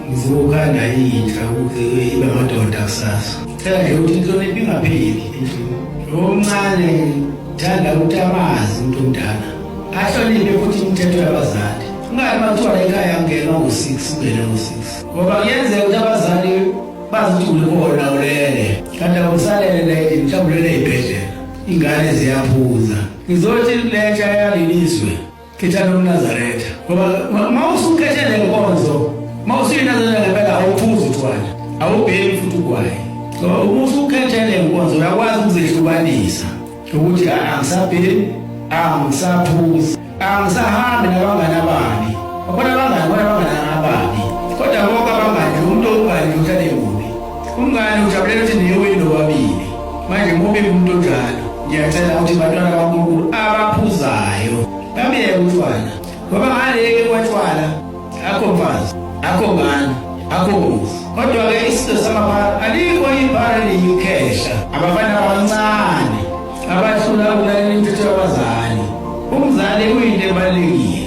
ngizoka nayinhla ibe amadoda kusasa phela nje ukuthi inhlonipho ingapheli omncane thanda ukuthi amazi umuntu omdala ahloniphe futhi imithetho yabazali ungathi mathiwa ekhaya ngena ngo-6 ungena ngo-6 ngoba kuyenzeka ukuthi abazali bazithule bona ulele kanti akusalele mhlawumbe ulele ey'bhedlela ingane ziyaphuza ngizothi lentsha yaliliswe khethana uNazaretha ngoba uma usukhethele nkonzo uma usuyinazareta ngempela awuphuzi utshwala awubheki futhi ugwayi so uma usukhethele nkonzo uyakwazi ukuzihlukanisa ukuthi angisabheki angisaphuzi angisahambi nabangani ababi babona abangani ababi kodwa bonke abangani umuntu ongani uthande mubi umngani ujabulela ukuthi niwe nobabili manje mubi umuntu onjalo ngiyacela ukuthi bantwana bakaNkulunkulu abaphuzayo babeke utshwala ngoba ngaleke kwatshwala akho mfazi akho ngane akho muzi kodwa-ke isizwe samabhala alikho ibhala eliyikhehla abafana abancane abahlula ukulalela imithetho yabazali umzali kuyinto ebalulekile